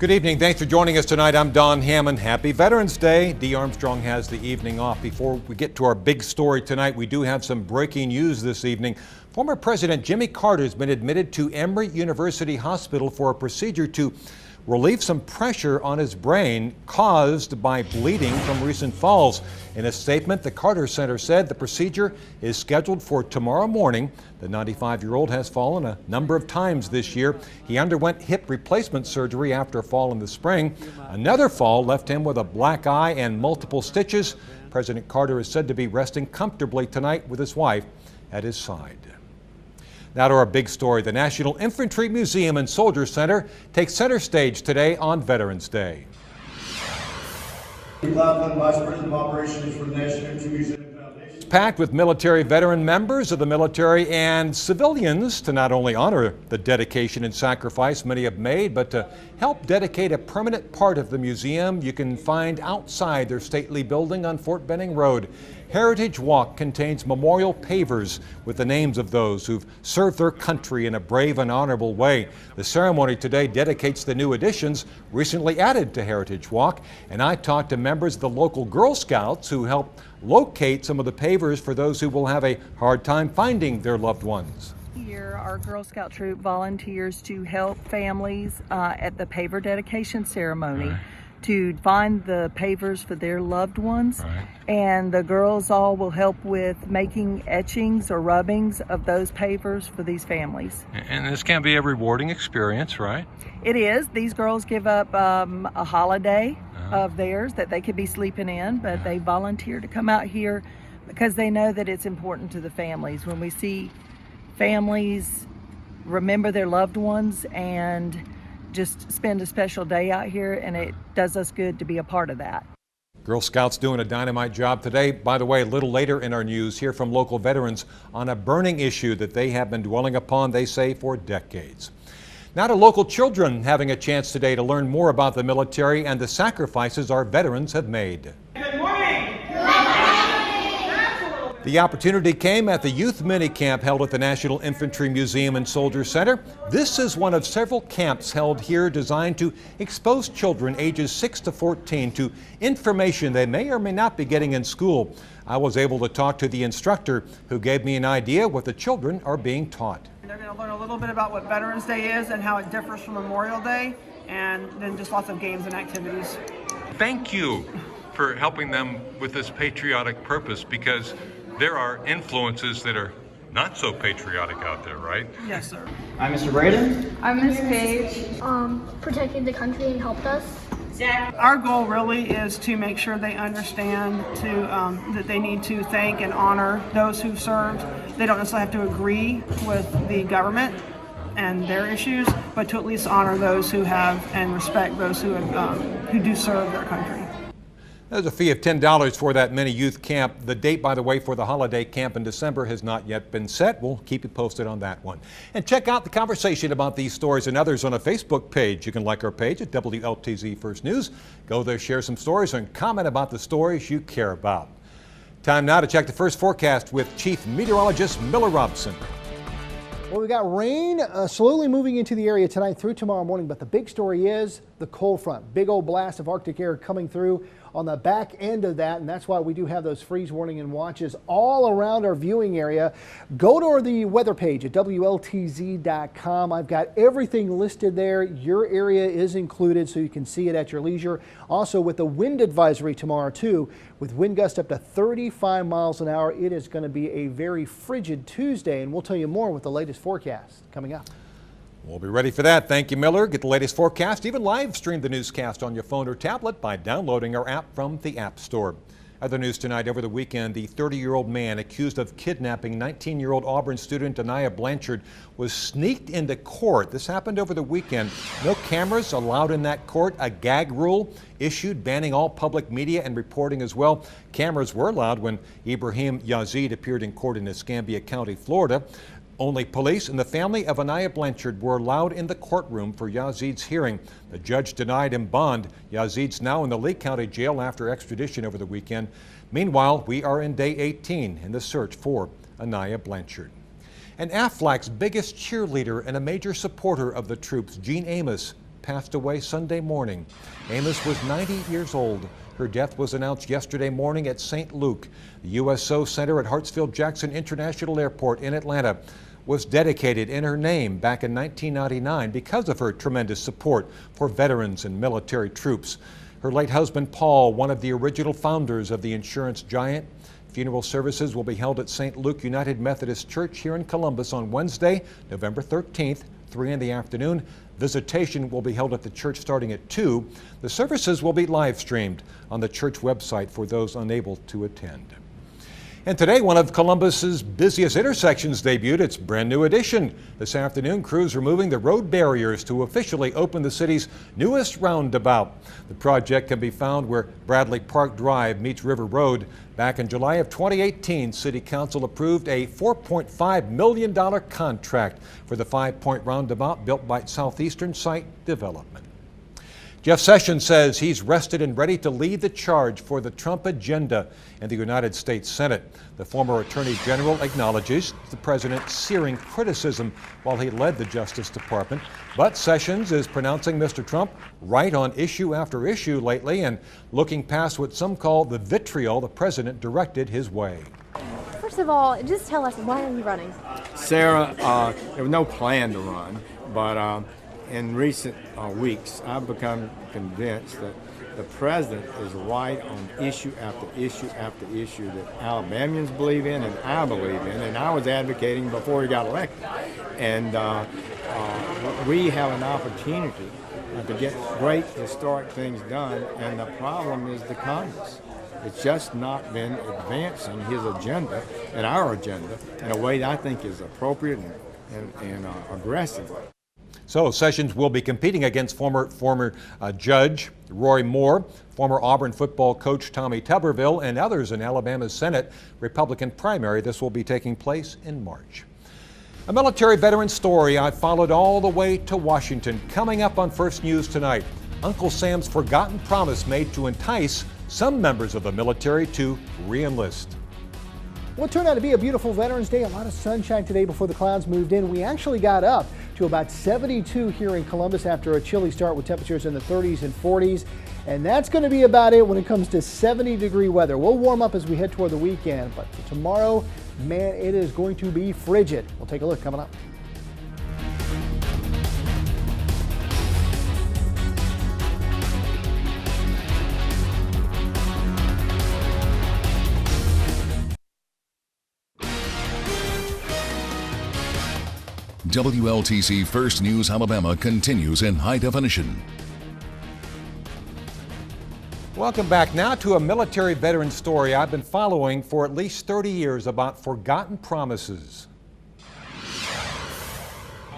Good evening. Thanks for joining us tonight. I'm Don Hammond. Happy Veterans Day. Dee Armstrong has the evening off. Before we get to our big story tonight, we do have some breaking news this evening. Former President Jimmy Carter has been admitted to Emory University Hospital for a procedure to relieve some pressure on his brain caused by bleeding from recent falls. In a statement, the Carter Center said the procedure is scheduled for tomorrow morning. The 95-year-old has fallen a number of times this year. He underwent hip replacement surgery after a fall in the spring. Another fall left him with a black eye and multiple stitches. President Carter is said to be resting comfortably tonight with his wife at his side. Now to our big story. The National Infantry Museum and Soldier Center takes center stage today on Veterans Day. Vice President of Operations for the National Infantry Museum. It's packed with military veteran members of the military and civilians to not only honor the dedication and sacrifice many have made, but to help dedicate a permanent part of the museum you can find outside their stately building on Fort Benning Road. Heritage Walk contains memorial pavers with the names of those who've served their country in a brave and honorable way. The ceremony today dedicates the new additions recently added to Heritage Walk, and I talked to members of the local Girl Scouts who helped locate some of the pavers for those who will have a hard time finding their loved ones. Here, our Girl Scout troop volunteers to help families at the paver dedication ceremony. To find the pavers for their loved ones. And the girls all will help with making etchings or rubbings of those pavers for these families. And this can be a rewarding experience, right? It is. These girls give up a holiday of theirs that they could be sleeping in, but they volunteer to come out here because they know that it's important to the families. When we see families remember their loved ones and just spend a special day out here, and it does us good to be a part of that. Girl Scouts doing a dynamite job today. By the way, a little later in our news, hear from local veterans on a burning issue that they have been dwelling upon, they say, for decades. Now to local children having a chance today to learn more about the military and the sacrifices our veterans have made. Good morning! The opportunity came at the youth mini camp held at the National Infantry Museum and Soldier Center. This is one of several camps held here designed to expose children ages 6 to 14 to information they may or may not be getting in school. I was able to talk to the instructor who gave me an idea what the children are being taught. They're going to learn a little bit about what Veterans Day is and how it differs from Memorial Day, and then just lots of games and activities. Thank you for helping them with this patriotic purpose, because there are influences that are not so patriotic out there, right? Yes, sir. I'm Mr. Braden. I'm Miss Paige. Protecting the country and helped us. Our goal really is to make sure they understand that they need to thank and honor those who've served. They don't necessarily have to agree with the government and their issues, but to at least honor those who have and respect those who do serve their country. There's a fee of $10 for that mini youth camp. The date, by the way, for the holiday camp in December has not yet been set. We'll keep you posted on that one. And check out the conversation about these stories and others on a Facebook page. You can like our page at WLTZ First News. Go there, share some stories, and comment about the stories you care about. Time now to check the first forecast with Chief Meteorologist Miller Robson. Well, we got rain slowly moving into the area tonight through tomorrow morning, but the big story is the cold front. Big old blast of Arctic air coming through on the back end of that, and that's why we do have those freeze warning and watches all around our viewing area. Go to the weather page at WLTZ.com. I've got everything listed there. Your area is included so you can see it at your leisure. Also with the wind advisory tomorrow too, with wind gusts up to 35 miles an hour. It is going to be a very frigid Tuesday, and we'll tell you more with the latest forecast coming up. We'll be ready for that. Thank you, Miller. Get the latest forecast, even live stream the newscast on your phone or tablet by downloading our app from the App Store. Other news tonight, over the weekend, the 30-year-old man accused of kidnapping 19-year-old Auburn student Anaya Blanchard was sneaked into court. This happened over the weekend. No cameras allowed in that court. A gag rule issued banning all public media and reporting as well. Cameras were allowed when Ibrahim Yazid appeared in court in Escambia County, Florida. Only police and the family of Anaya Blanchard were allowed in the courtroom for Yazid's hearing. The judge denied him bond. Yazid's now in the Lee County jail after extradition over the weekend. Meanwhile, we are in day 18 in the search for Anaya Blanchard. And Aflac's biggest cheerleader and a major supporter of the troops, Jean Amos, passed away Sunday morning. Amos was 90 years old. Her death was announced yesterday morning at St. Luke. The USO Center at Hartsfield-Jackson International Airport in Atlanta was dedicated in her name back in 1999 because of her tremendous support for veterans and military troops. Her late husband, Paul, one of the original founders of the insurance giant. Funeral services will be held at St. Luke United Methodist Church here in Columbus on Wednesday, November 13th, 3 in the afternoon. Visitation will be held at the church starting at 2. The services will be live streamed on the church website for those unable to attend. And today, one of Columbus's busiest intersections debuted its brand new addition. This afternoon, crews removing the road barriers to officially open the city's newest roundabout. The project can be found where Bradley Park Drive meets River Road. Back in July of 2018, City Council approved a $4.5 million contract for the 5-point roundabout built by Southeastern Site Development. Jeff Sessions says he's rested and ready to lead the charge for the Trump agenda in the United States Senate. The former Attorney General acknowledges the president's searing criticism while he led the Justice Department. But Sessions is pronouncing Mr. Trump right on issue after issue lately and looking past what some call the vitriol the president directed his way. First of all, just tell us, why are you running? Sarah, there was no plan to run, but in recent weeks, I've become convinced that the president is right on issue after issue after issue that Alabamians believe in and I believe in, and I was advocating before he got elected. And we have an opportunity to get great historic things done, and the problem is the Congress. It's just not been advancing his agenda and our agenda in a way that I think is appropriate and aggressive. So Sessions will be competing against former Judge Roy Moore, former Auburn football coach Tommy Tuberville, and others in Alabama's Senate Republican primary. This will be taking place in March. A military veteran story I followed all the way to Washington. Coming up on First News tonight, Uncle Sam's forgotten promise made to entice some members of the military to re-enlist. Well, it turned out to be a beautiful Veterans Day. A lot of sunshine today before the clouds moved in. We actually got up to about 72 here in Columbus after a chilly start with temperatures in the 30s and 40s. And that's going to be about it when it comes to 70-degree weather. We'll warm up as we head toward the weekend, but for tomorrow, man, it is going to be frigid. We'll take a look coming up. WLTC First News Alabama continues in high definition. Welcome back now to a military veteran story I've been following for at least 30 years about forgotten promises.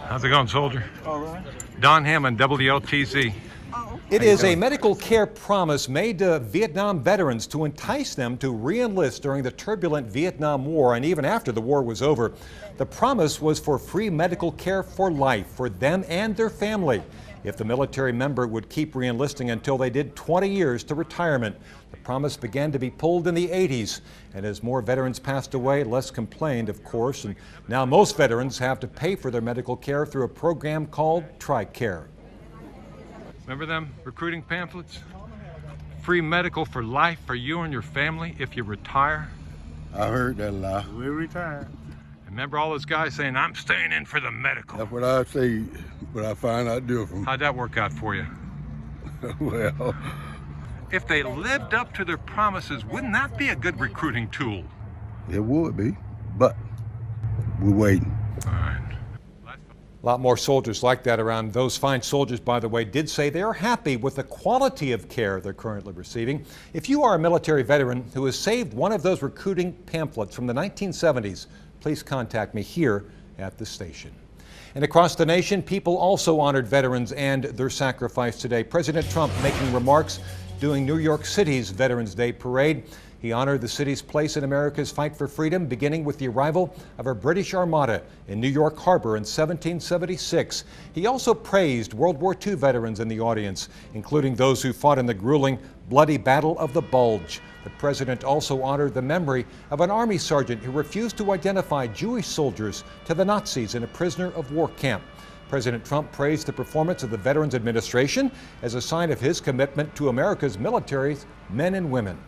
How's it going, soldier? All right. Don Hammond, WLTZ. It is a medical care promise made to Vietnam veterans to entice them to re-enlist during the turbulent Vietnam War and even after the war was over. The promise was for free medical care for life for them and their family if the military member would keep re-enlisting until they did 20 years to retirement. The promise began to be pulled in the 80s, and as more veterans passed away, less complained, of course, and now most veterans have to pay for their medical care through a program called TRICARE. Remember them recruiting pamphlets? Free medical for life for you and your family if you retire. I heard that a lot. We retire. Remember all those guys saying, I'm staying in for the medical. That's what I say, but I find I do it from. How'd that work out for you? Well, If they lived up to their promises, wouldn't that be a good recruiting tool? it would be, but we're waiting. All right. A lot more soldiers like that around. Those fine soldiers, by the way, did say they are happy with the quality of care they're currently receiving. If you are a military veteran who has saved one of those recruiting pamphlets from the 1970s, please contact me here at the station. And across the nation, people also honored veterans and their sacrifice today. President Trump making remarks during New York City's Veterans Day parade. He honored the city's place in America's fight for freedom, beginning with the arrival of our British Armada in New York Harbor in 1776. He also praised World War II veterans in the audience, including those who fought in the grueling, bloody Battle of the Bulge. The president also honored the memory of an Army sergeant who refused to identify Jewish soldiers to the Nazis in a prisoner of war camp. President Trump praised the performance of the Veterans Administration as a sign of his commitment to America's military men and women.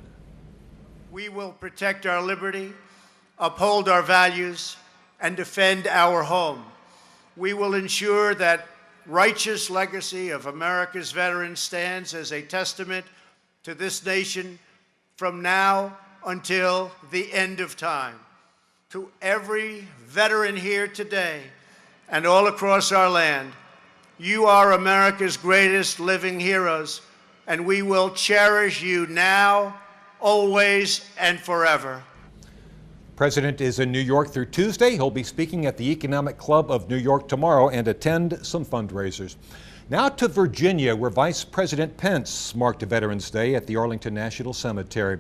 We will protect our liberty, uphold our values, and defend our home. We will ensure that righteous legacy of America's veterans stands as a testament to this nation from now until the end of time. To every veteran here today and all across our land, you are America's greatest living heroes, and we will cherish you now, always, and forever. The President is in New York through Tuesday. He'll be speaking at the Economic Club of New York tomorrow and attend some fundraisers. Now to Virginia, where Vice President Pence marked Veterans Day at the Arlington National Cemetery.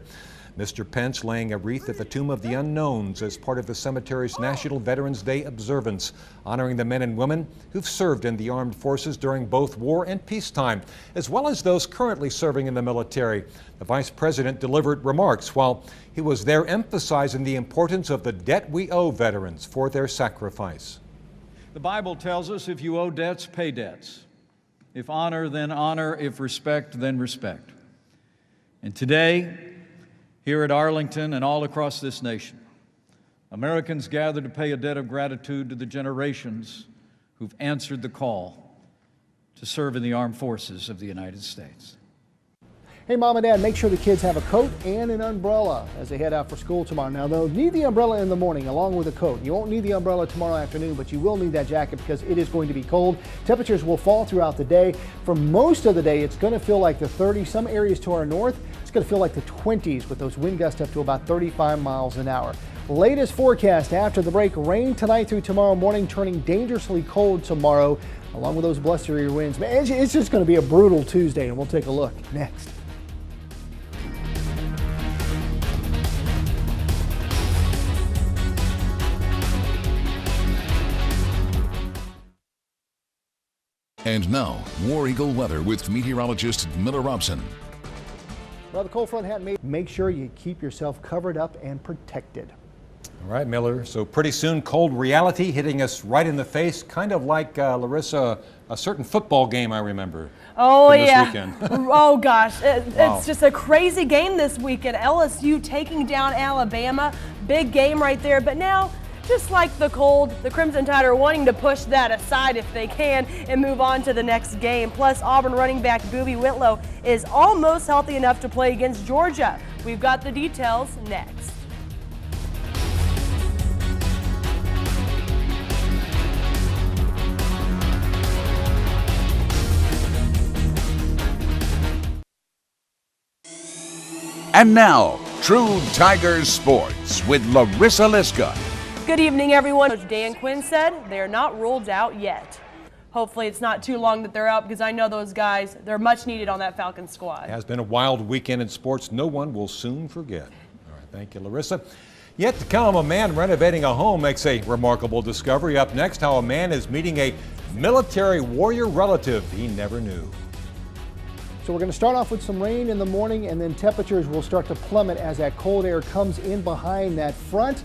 Mr. Pence laying a wreath at the Tomb of the Unknowns as part of the cemetery's National Veterans Day observance, honoring the men and women who've served in the armed forces during both war and peacetime, as well as those currently serving in the military. The Vice President delivered remarks while he was there emphasizing the importance of the debt we owe veterans for their sacrifice. The Bible tells us if you owe debts, pay debts. If honor, then honor. If respect, then respect. And today, here at Arlington and all across this nation, Americans gather to pay a debt of gratitude to the generations who've answered the call to serve in the armed forces of the United States. Hey, Mom and Dad, make sure the kids have a coat and an umbrella as they head out for school tomorrow. Now, they'll need the umbrella in the morning along with a coat. You won't need the umbrella tomorrow afternoon, but you will need that jacket because it is going to be cold. Temperatures will fall throughout the day. For most of the day, it's going to feel like the 30s. Some areas to our north, it's going to feel like the 20s with those wind gusts up to about 35 miles an hour. Latest forecast after the break, rain tonight through tomorrow morning, turning dangerously cold tomorrow, along with those blustery winds. Man, it's just going to be a brutal Tuesday, and we'll take a look next. And now, War Eagle weather with meteorologist Miller Robson. Well, the cold front hadn't made. Make sure you keep yourself covered up and protected. All right, Miller. So pretty soon, cold reality hitting us right in the face, kind of like, Larissa, a certain football game I remember. Oh, yeah. Weekend. Oh, gosh. Wow. It's just a crazy game this weekend. LSU taking down Alabama. Big game right there. But now, just like the cold, the Crimson Tide are wanting to push that aside if they can and move on to the next game. Plus, Auburn running back Boobie Whitlow is almost healthy enough to play against Georgia. We've got the details next. And now, True Tigers Sports with Larissa Liska. Good evening, everyone. Coach Dan Quinn said they're not ruled out yet. Hopefully it's not too long that they're out because I know those guys, they're much needed on that Falcons squad. It has been a wild weekend in sports no one will soon forget. All right, thank you, Larissa. Yet to come, a man renovating a home makes a remarkable discovery. Up next, how a man is meeting a military warrior relative he never knew. So we're going to start off with some rain in the morning, and then temperatures will start to plummet as that cold air comes in behind that front.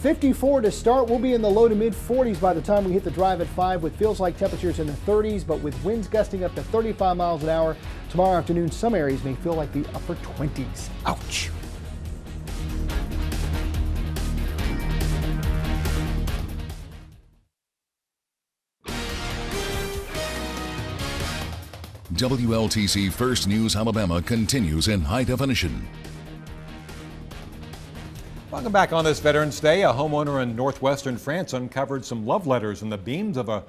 54 to start. We'll be in the low to mid 40s by the time we hit the drive at 5 with feels like temperatures in the 30s, but with winds gusting up to 35 miles an hour. Tomorrow afternoon, some areas may feel like the upper 20s. Ouch. WLTC First News Alabama continues in high definition. Welcome back on this Veterans Day. A homeowner in northwestern France uncovered some love letters in the beams of a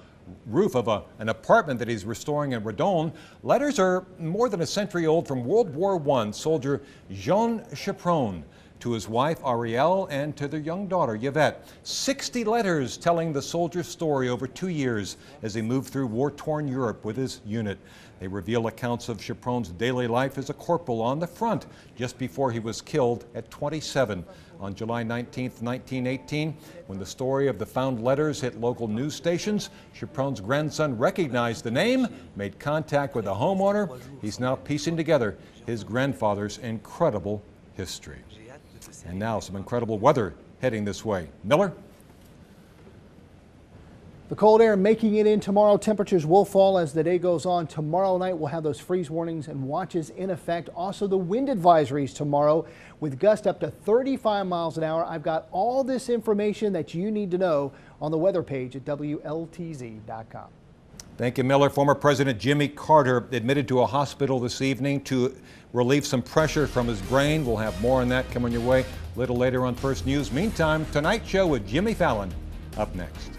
roof of an apartment that he's restoring in Redon. Letters are more than a century old from World War I soldier Jean Chaperon to his wife Arielle and to their young daughter Yvette. 60 letters telling the soldier's story over 2 years as he moved through war-torn Europe with his unit. They reveal accounts of Chaperon's daily life as a corporal on the front just before he was killed at 27. On July 19, 1918, when the story of the found letters hit local news stations, Chaperon's grandson recognized the name, made contact with the homeowner. He's now piecing together his grandfather's incredible history. And now some incredible weather heading this way. Miller? The cold air making it in tomorrow. Temperatures will fall as the day goes on. Tomorrow night we'll have those freeze warnings and watches in effect. Also the wind advisories tomorrow with gusts up to 35 miles an hour. I've got all this information that you need to know on the weather page at WLTZ.com. Thank you, Miller. Former President Jimmy Carter admitted to a hospital this evening to relieve some pressure from his brain. We'll have more on that coming your way a little later on First News. Meantime, tonight's show with Jimmy Fallon up next.